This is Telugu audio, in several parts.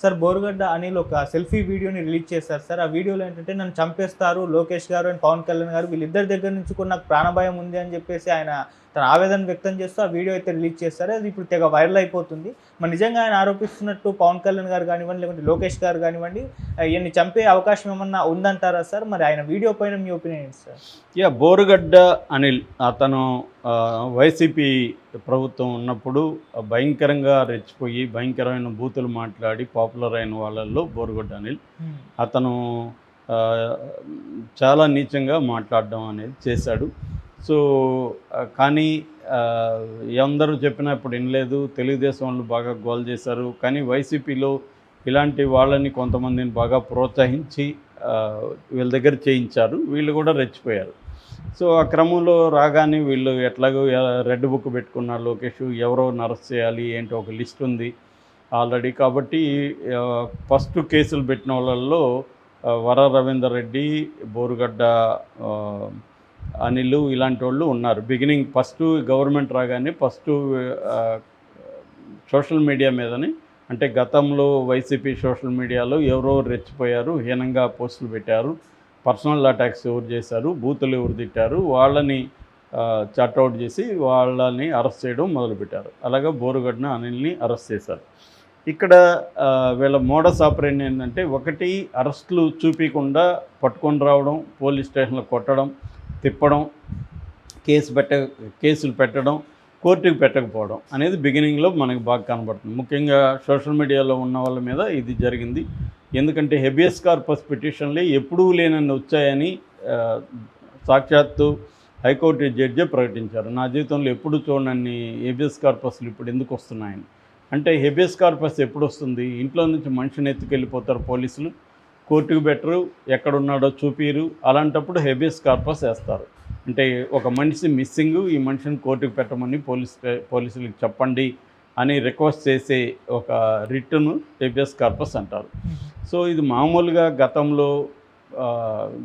సార్ బోరుగడ్డ అనిల్ ఒక సెల్ఫీ వీడియోని రిలీజ్ చేశారు సార్. ఆ వీడియోలో ఏంటంటే నన్ను చంపేస్తారు లోకేష్ గారు అండ్ పవన్ కళ్యాణ్ గారు వీళ్ళిద్దరి దగ్గర నుంచి కూడా నాకు ప్రాణభయం ఉంది అని చెప్పేసి ఆయన తన ఆవేదన వ్యక్తం చేస్తూ ఆ వీడియో అయితే రిలీజ్ చేశారు. అది ఇప్పుడు తెగ వైరల్ అయిపోతుంది. మరి నిజంగా ఆయన ఆరోపిస్తున్నట్టు పవన్ కళ్యాణ్ గారు కానివ్వండి, లేకుంటే లోకేష్ గారు కానివ్వండి ఈయన్ని చంపే అవకాశం ఏమన్నా ఉందంటారా సార్? మరి ఆయన వీడియో పైన మీ ఒపీనియన్ ఏంటి సార్? బోరుగడ్డ అనిల్ అతను వైసీపీ ప్రభుత్వం ఉన్నప్పుడు భయంకరంగా రెచ్చిపోయి భయంకరమైన బూతులు మాట్లాడి పాపులర్ అయిన వాళ్ళల్లో బోరుగడ్డ అనిల్. అతను చాలా నీచంగా మాట్లాడడం అనేది చేశాడు. సో కానీ అందరూ చెప్పినా ఇప్పుడు వినలేదు. తెలుగుదేశం వాళ్ళు బాగా గోల్ చేశారు. కానీ వైసీపీలో ఇలాంటి వాళ్ళని కొంతమందిని బాగా ప్రోత్సహించి వీళ్ళ దగ్గర చేయించారు. వీళ్ళు కూడా రెచ్చిపోయారు. సో ఆ క్రమంలో రాగానే వీళ్ళు ఎట్లాగో రెడ్ బుక్ పెట్టుకున్నారు లోకేష్, ఎవరో అరెస్ట్ చేయాలి ఏంటో ఒక లిస్ట్ ఉంది ఆల్రెడీ. కాబట్టి ఫస్ట్ కేసులు పెట్టిన వాళ్ళల్లో వర రవీందర్ రెడ్డి, బోరుగడ్డ అనిల్ ఇలాంటి వాళ్ళు ఉన్నారు. బిగినింగ్ ఫస్ట్ గవర్నమెంట్ రాగానే ఫస్ట్ సోషల్ మీడియా మీదని, అంటే గతంలో వైసీపీ సోషల్ మీడియాలో ఎవరో రెచ్చిపోయారు, హీనంగా పోస్టులు పెట్టారు, పర్సనల్ అటాక్స్ ఎవరు చేశారు, బూతులు ఎవరు తిట్టారు, వాళ్ళని చాట్అవుట్ చేసి వాళ్ళని అరెస్ట్ చేయడం మొదలుపెట్టారు. అలాగే బోరుగడ్డ అనిల్ని అరెస్ట్ చేశారు. ఇక్కడ వీళ్ళ మోడస్ ఆపరేండి ఏంటంటే, ఒకటి అరెస్టులు చూపించకుండా పట్టుకొని రావడం, పోలీస్ స్టేషన్లో కొట్టడం, తిప్పడం, కేసులు పెట్టడం, కోర్టుకు పెట్టకపోవడం అనేది బిగినింగ్లో మనకు బాగా కనబడుతుంది. ముఖ్యంగా సోషల్ మీడియాలో ఉన్న వాళ్ళ మీద ఇది జరిగింది. ఎందుకంటే హెబియస్ కార్పస్ పిటిషన్లే ఎప్పుడూ లేనన్ని వచ్చాయని సాక్షాత్తు హైకోర్టు జడ్జే ప్రకటించారు. నా జీవితంలో ఎప్పుడు చూడనన్ని హెబియస్ కార్పస్లు ఇప్పుడు ఎందుకు వస్తున్నాయని. అంటే హెబియస్ కార్పస్ ఎప్పుడు వస్తుంది? ఇంట్లో నుంచి మనిషిని ఎత్తుకెళ్ళిపోతారు పోలీసులు, కోర్టుకు బెటరు, ఎక్కడున్నాడో చూపిరు, అలాంటప్పుడు హెబియస్ కార్పస్ వేస్తారు. అంటే ఒక మనిషి మిస్సింగ్, ఈ మనిషిని కోర్టుకు పెట్టమని పోలీసులకు చెప్పండి అని రిక్వెస్ట్ చేసే ఒక రిట్ను హెబియస్ కార్పస్ అంటారు. సో ఇది మామూలుగా గతంలో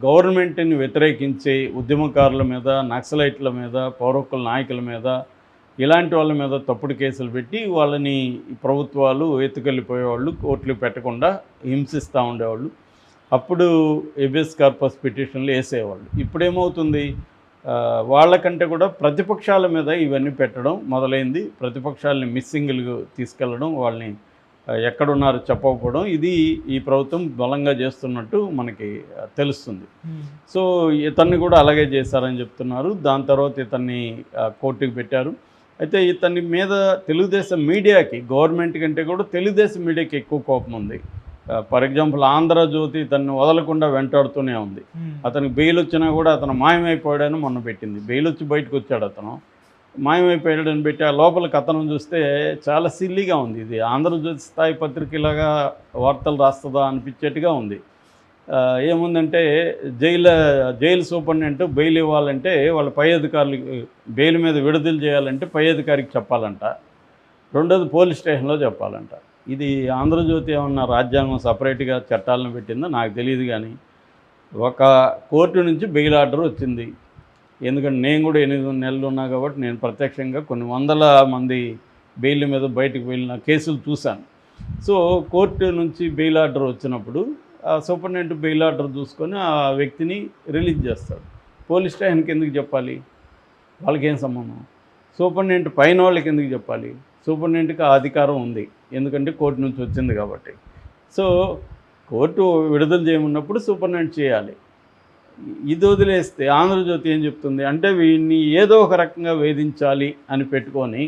గవర్నమెంట్ని వ్యతిరేకించే ఉద్యమకారుల మీద, నక్సలైట్ల మీద, పౌరకుల నాయకుల మీద, ఇలాంటి వాళ్ళ మీద తప్పుడు కేసులు పెట్టి వాళ్ళని ప్రభుత్వాలు ఎత్తుకెళ్ళిపోయేవాళ్ళు, కోర్టులు పెట్టకుండా హింసిస్తూ ఉండేవాళ్ళు. అప్పుడు హెబియస్ కార్పస్ పిటిషన్లు వేసేవాళ్ళు. ఇప్పుడేమవుతుంది, వాళ్ళకంటే కూడా ప్రతిపక్షాల మీద ఇవన్నీ పెట్టడం మొదలైంది. ప్రతిపక్షాలని మిస్సింగ్లు తీసుకెళ్ళడం, వాళ్ళని ఎక్కడున్నారో చెప్పకపోవడం, ఇది ఈ ప్రభుత్వం బలంగా చేస్తున్నట్టు మనకి తెలుస్తుంది. సో ఇతన్ని కూడా అలాగే చేశారని చెప్తున్నారు. దాని తర్వాత ఇతన్ని కోర్టుకు పెట్టారు. అయితే ఇతని మీద తెలుగుదేశం మీడియాకి, గవర్నమెంట్ కంటే కూడా తెలుగుదేశం మీడియాకి ఎక్కువ కోపం ఉంది. ఫర్ ఎగ్జాంపుల్ ఆంధ్రజ్యోతి ఇతన్ని వదలకుండా వెంటాడుతూనే ఉంది. అతనికి బెయిల్ వచ్చినా కూడా అతను మాయమైపోయాడని మొన్న పెట్టింది. బెయిల్ వచ్చి బయటకు వచ్చాడు, అతను మాయమైపోయాడని పెట్టి ఆ లోపల కథనం చూస్తే చాలా సిల్లీగా ఉంది. ఇది ఆంధ్రజ్యోతి స్థాయి పత్రికలాగా వార్తలు రాస్తుందా అనిపించేట్టుగా ఉంది. ఏముందంటే జైలు సూపరింటెండెంట్ బెయిల్ ఇవ్వాలంటే వాళ్ళ పై అధికారులకి, బెయిల్ మీద విడుదల చేయాలంటే పై అధికారికి చెప్పాలంట, రెండోది పోలీస్ స్టేషన్లో చెప్పాలంట. ఇది ఆంధ్రజ్యోతి ఏమన్నా రాజ్యాంగం సపరేట్గా చట్టాలను పెట్టిందో నాకు తెలియదు. కానీ ఒక కోర్టు నుంచి బెయిల్ ఆర్డర్ వచ్చింది. ఎందుకంటే నేను కూడా 8 నెలలు ఉన్నా కాబట్టి నేను ప్రత్యక్షంగా కొన్ని వందల మంది బెయిల్ మీద బయటకు వెళ్ళిన కేసులు చూశాను. సో కోర్టు నుంచి బెయిల్ ఆర్డర్ వచ్చినప్పుడు ఆ సూపరింటెండెంట్ బెయిల్ ఆర్డర్ చూసుకొని ఆ వ్యక్తిని రిలీజ్ చేస్తాడు. పోలీస్ స్టేషన్కి ఎందుకు చెప్పాలి? వాళ్ళకేం సంబంధం? సూపరింటెండెంట్ పైన వాళ్ళకి ఎందుకు చెప్పాలి? సూపరింటెండెంట్కి ఆ అధికారం ఉంది, ఎందుకంటే కోర్టు నుంచి వచ్చింది కాబట్టి. సో కోర్టు విడుదల చేయమన్నప్పుడు సూపరింటెండెంట్ చేయాలి. ఇది వదిలేస్తే ఆంధ్రజ్యోతి ఏం చెప్తుంది అంటే, వీడిని ఏదో ఒక రకంగా వేధించాలి అని పెట్టుకొని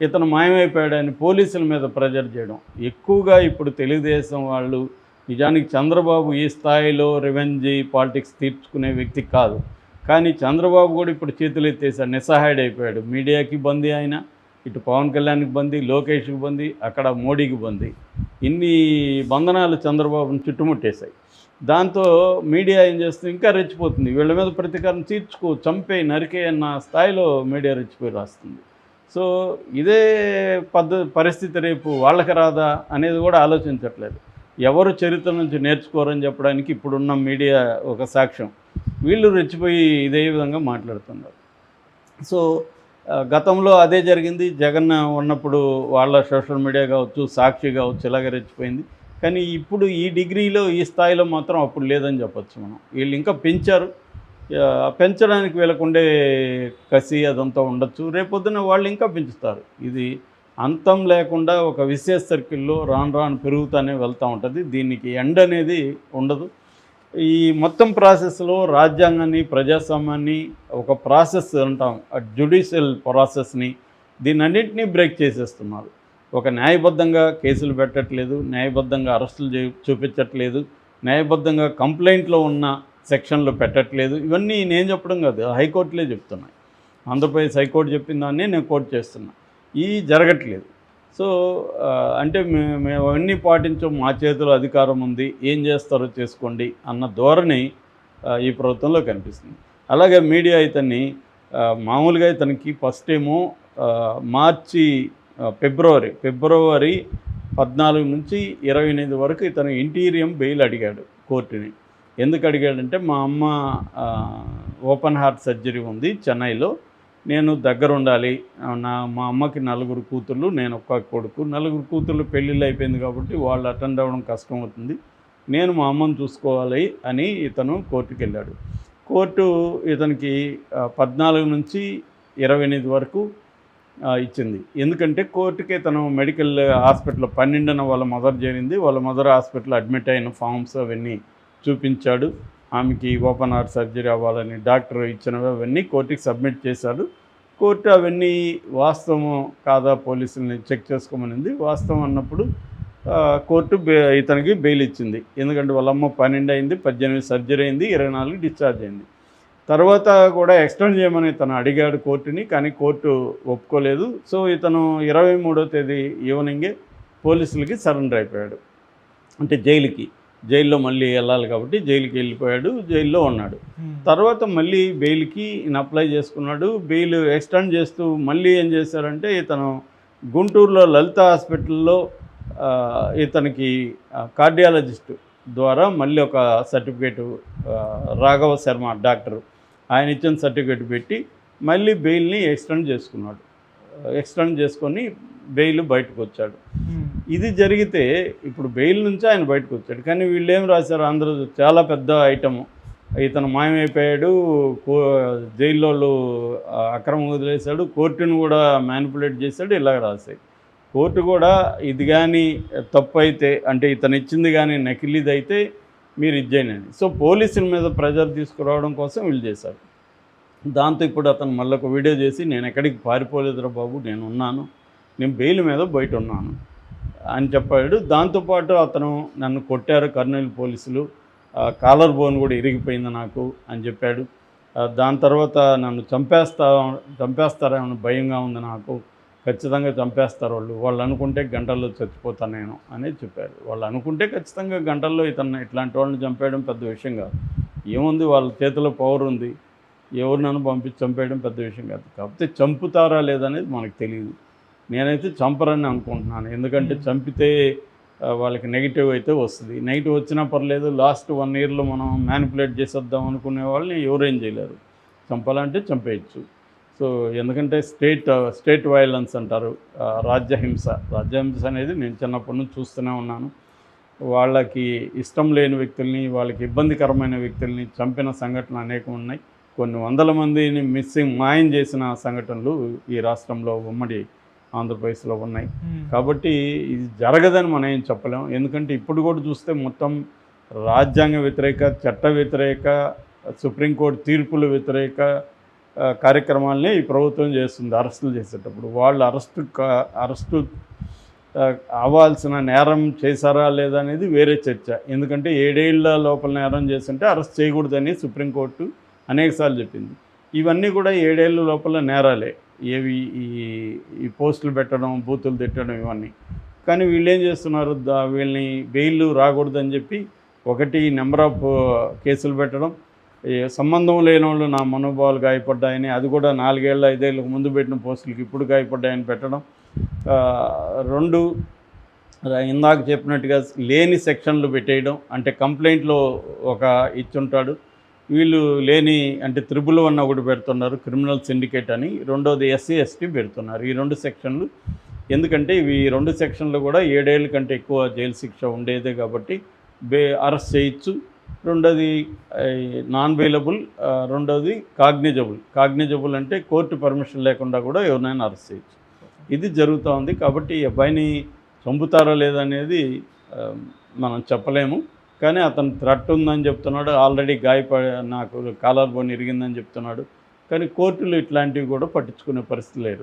ఇతను మాయమైపోయాడని పోలీసుల మీద ప్రెజర్ చేయడం ఎక్కువగా. ఇప్పుడు తెలుగుదేశం వాళ్ళు నిజానికి చంద్రబాబు ఈ స్థాయిలో రివెంజ్ పాలిటిక్స్ తీర్చుకునే వ్యక్తి కాదు. కానీ చంద్రబాబు కూడా ఇప్పుడు చేతులు ఎత్తేసాడు, నిస్సహాయుడైపోయాడు. మీడియాకి బందీ ఆయన, ఇటు పవన్ కళ్యాణ్కి బందీ, లోకేష్కి బందీ, అక్కడ మోడీకి బందీ. ఇన్ని బంధనాలు చంద్రబాబుని చుట్టుముట్టేశాయి. దాంతో మీడియా ఏం చేస్తుంది, ఇంకా రెచ్చిపోతుంది. వీళ్ళ మీద ప్రతీకారం తీర్చుకో, చంపే, నరికే అన్న స్థాయిలో మీడియా రెచ్చిపోయి రాస్తుంది. సో ఇదే పరిస్థితి రేపు వాళ్ళకి రాదా అనేది కూడా ఆలోచించట్లేదు. ఎవరు చరిత్ర నుంచి నేర్చుకోరని చెప్పడానికి ఇప్పుడున్న మీడియా ఒక సాక్ష్యం. వీళ్ళు రెచ్చిపోయి ఇదే విధంగా మాట్లాడుతున్నారు. సో గతంలో అదే జరిగింది. జగన్ ఉన్నప్పుడు వాళ్ళ సోషల్ మీడియా కావచ్చు, సాక్షి కావచ్చు ఇలాగ రెచ్చిపోయింది. కానీ ఇప్పుడు ఈ డిగ్రీలో ఈ స్థాయిలో మాత్రం అప్పుడు లేదని చెప్పొచ్చు మనం. వీళ్ళు ఇంకా పెంచారు. పెంచడానికి వీళ్ళకు ఉండే కసి అదంతా ఉండొచ్చు. రేపొద్దున వాళ్ళు ఇంకా పెంచుతారు. ఇది అంతం లేకుండా ఒక విశేష సర్కిల్లో రాను రాను పెరుగుతూనే వెళ్తూ ఉంటుంది. దీనికి ఎండ్ అనేది ఉండదు. ఈ మొత్తం ప్రాసెస్లో రాజ్యాంగాన్ని, ప్రజాస్వామ్యాన్ని, ఒక ప్రాసెస్ అంటాం, జ్యుడిషియల్ ప్రాసెస్ని, దీన్నన్నింటినీ బ్రేక్ చేసేస్తున్నారు. ఒక న్యాయబద్ధంగా కేసులు పెట్టట్లేదు, న్యాయబద్ధంగా అరెస్టులు చూపించట్లేదు, న్యాయబద్ధంగా కంప్లైంట్లో ఉన్న సెక్షన్లు పెట్టట్లేదు. ఇవన్నీ నేను చెప్పడం కాదు, హైకోర్టులే చెప్తున్నాయి. ఆంధ్రప్రదేశ్ హైకోర్టు చెప్పిన దాన్ని నేను కోర్టు చేస్తున్నా. ఇవి జరగట్లేదు. సో అంటే మేము అవన్నీ పాటించాం, మా చేతిలో అధికారం ఉంది, ఏం చేస్తారో చేసుకోండి అన్న ధోరణి ఈ ప్రభుత్వంలో కనిపిస్తుంది. అలాగే మీడియా ఇతన్ని మామూలుగా ఇతనికి ఫస్ట్ ఏమో ఫిబ్రవరి 14 నుంచి 28 వరకు ఇతను ఇంటీరియం బెయిల్ అడిగాడు కోర్టుని. ఎందుకు అడిగాడంటే, మా అమ్మ ఓపెన్ హార్ట్ సర్జరీ ఉంది చెన్నైలో, నేను దగ్గర ఉండాలి, మా అమ్మకి 4 కూతుళ్ళు, నేను ఒక్క కొడుకు, 4 కూతుళ్ళు పెళ్ళిళ్ళు అయిపోయింది కాబట్టి వాళ్ళు అటెండ్ అవ్వడం కష్టం అవుతుంది, నేను మా అమ్మను చూసుకోవాలి అని ఇతను కోర్టుకి వెళ్ళాడు. కోర్టు ఇతనికి 14 నుంచి 28 వరకు ఇచ్చింది. ఎందుకంటే కోర్టుకి ఇతను మెడికల్ హాస్పిటల్లో 12న వాళ్ళ మదర్ చేరింది, వాళ్ళ మదర్ హాస్పిటల్లో అడ్మిట్ అయిన ఫామ్స్ అవన్నీ చూపించాడు. ఆమెకి ఓపెన్ హార్ట్ సర్జరీ అవ్వాలని డాక్టర్ ఇచ్చినవి అవన్నీ కోర్టుకి సబ్మిట్ చేశాడు. కోర్టు అవన్నీ వాస్తవం కాదా పోలీసుల్ని చెక్ చేసుకోమనింది. వాస్తవం అన్నప్పుడు కోర్టు ఇతనికి బెయిల్ ఇచ్చింది. ఎందుకంటే వాళ్ళమ్మ 12 అయింది, 18 సర్జరీ అయింది, 24 డిశ్చార్జ్ అయింది. తర్వాత కూడా ఎక్స్టెండ్ చేయమని ఇతను అడిగాడు కోర్టుని, కానీ కోర్టు ఒప్పుకోలేదు. సో ఇతను 23వ తేదీ ఈవినింగే పోలీసులకి సరెండర్ అయిపోయాడు. అంటే జైల్లో మళ్ళీ వెళ్ళాలి కాబట్టి జైలుకి వెళ్ళిపోయాడు, జైల్లో ఉన్నాడు. తర్వాత మళ్ళీ బెయిల్కి ఈయన అప్లై చేసుకున్నాడు. బెయిల్ ఎక్స్టెండ్ చేస్తూ మళ్ళీ ఏం చేశారంటే, ఇతను గుంటూరులో లలిత హాస్పిటల్లో ఇతనికి కార్డియాలజిస్ట్ ద్వారా మళ్ళీ ఒక సర్టిఫికేటు, రాఘవ శర్మ డాక్టరు, ఆయన ఇచ్చిన సర్టిఫికేట్ పెట్టి మళ్ళీ బెయిల్ని ఎక్స్టెండ్ చేసుకున్నాడు. ఎక్స్టెండ్ చేసుకొని బెయిల్ బయటకు వచ్చాడు. ఇది జరిగితే ఇప్పుడు బెయిల్ నుంచి ఆయన బయటకు వచ్చాడు. కానీ వీళ్ళు ఏం రాశారు, అందరూ చాలా పెద్ద ఐటము, ఇతను మాయమైపోయాడు, జైల్లో అక్రమం వదిలేశాడు, కోర్టును కూడా మ్యానిపులేట్ చేశాడు, ఇలాగ రాశాయి. కోర్టు కూడా ఇది కానీ తప్పు అయితే, అంటే ఇతను ఇచ్చింది కానీ నకిలీది అయితే మీరు ఇచ్చేయండి. సో పోలీసుల మీద ప్రెజర్ తీసుకురావడం కోసం వీళ్ళు చేశారు. దాంతో ఇప్పుడు అతను మళ్ళీ ఒక వీడియో చేసి, నేను ఎక్కడికి పారిపోలేదురా బాబు, నేను ఉన్నాను, నేను బెయిల్ మీద బయట ఉన్నాను అని చెప్పాడు. దాంతోపాటు అతను నన్ను కొట్టారు కర్నూలు పోలీసులు, కాలర్ బోన్ కూడా ఇరిగిపోయింది నాకు అని చెప్పాడు. దాని తర్వాత నన్ను చంపేస్తారేమో భయంగా ఉంది నాకు, ఖచ్చితంగా చంపేస్తారు వాళ్ళు అనుకుంటే గంటల్లో చచ్చిపోతాను నేను అనేది చెప్పారు. వాళ్ళు అనుకుంటే ఖచ్చితంగా గంటల్లో ఇతను ఇట్లాంటి వాళ్ళని చంపేయడం పెద్ద విషయం కాదు. ఏముంది, వాళ్ళ చేతిలో పవర్ ఉంది, ఎవరు నన్ను పంపించి చంపేయడం పెద్ద విషయం కాదు. కాకపోతే చంపుతారా లేదనేది మనకు తెలియదు. నేనైతే చంపరని అనుకుంటున్నాను. ఎందుకంటే చంపితే వాళ్ళకి నెగిటివ్ అయితే వస్తుంది. నెగిటివ్ వచ్చినా పర్లేదు, లాస్ట్ 1 ఇయర్లో మనం మ్యానిపులేట్ చేసేద్దాం అనుకునే వాళ్ళని ఎవరేం చేయలేరు. చంపాలంటే చంపేయచ్చు. సో ఎందుకంటే స్టేట్ వైలెన్స్ అంటారు, రాజ్యహింస అనేది నేను చిన్నప్పటి నుంచి చూస్తూనే ఉన్నాను. వాళ్ళకి ఇష్టం లేని వ్యక్తుల్ని, వాళ్ళకి ఇబ్బందికరమైన వ్యక్తుల్ని చంపిన సంఘటనలు అనేకం ఉన్నాయి. కొన్ని వందల మందిని మాయం చేసిన సంఘటనలు ఈ రాష్ట్రంలో, ఉమ్మడి ఆంధ్రప్రదేశ్లో ఉన్నాయి. కాబట్టి ఇది జరగదని మనం ఏం చెప్పలేం. ఎందుకంటే ఇప్పుడు కూడా చూస్తే మొత్తం రాజ్యాంగ వ్యతిరేక, చట్ట వ్యతిరేక, సుప్రీంకోర్టు తీర్పుల వ్యతిరేక కార్యక్రమాలనే ఈ ప్రభుత్వం చేస్తుంది. అరెస్టులు చేసేటప్పుడు వాళ్ళు అరెస్టు అవ్వాల్సిన నేరం చేశారా లేదా అనేది వేరే చర్చ. ఎందుకంటే 7 ఏళ్ల లోపల నేరం చేస్తుంటే అరెస్ట్ చేయకూడదని సుప్రీంకోర్టు అనేకసార్లు చెప్పింది. ఇవన్నీ కూడా 7 ఏళ్ల లోపల నేరాలే, ఏవి ఈ పోస్టులు పెట్టడం, బూతులు తిట్టడం ఇవన్నీ. కానీ వీళ్ళు ఏం చేస్తున్నారు, వీళ్ళని బెయిల్ రాకూడదని చెప్పి ఒకటి నెంబర్ ఆఫ్ కేసులు పెట్టడం, సంబంధం లేని వాళ్ళు నా మనోభావాలు గాయపడ్డాయని, అది కూడా 4 ఏళ్ళ 5 ఏళ్ళకు ముందు పెట్టిన పోస్టులకి ఇప్పుడు గాయపడ్డాయని పెట్టడం. 2 ఇందాక చెప్పినట్టుగా లేని సెక్షన్లు పెట్టేయడం. అంటే కంప్లైంట్లో ఒక ఇచ్చుంటాడు, వీళ్ళు లేని, అంటే 111 ఒకటి పెడుతున్నారు, క్రిమినల్ సిండికేట్ అని, రెండోది SC ST పెడుతున్నారు. ఈ 2 సెక్షన్లు ఎందుకంటే ఇవి 2 సెక్షన్లు కూడా 7 ఏళ్ళ కంటే ఎక్కువ జైలు శిక్ష ఉండేదే కాబట్టి అరెస్ట్ చేయొచ్చు. రెండోది నాన్ బెయిలబుల్, రెండోది కాగ్నిజబుల్ అంటే కోర్టు పర్మిషన్ లేకుండా కూడా ఎవరినైనా అరెస్ట్ చేయొచ్చు. ఇది జరుగుతూ ఉంది. కాబట్టి ఈ అబ్బాయిని చంపుతారో లేదనేది మనం చెప్పలేము. కానీ అతను థ్రెట్ ఉందని చెప్తున్నాడు, ఆల్రెడీ నాకు కాలర్ బోన్ ఇరిగిందని చెప్తున్నాడు. కానీ కోర్టులు ఇట్లాంటివి కూడా పట్టించుకునే పరిస్థితి లేదు.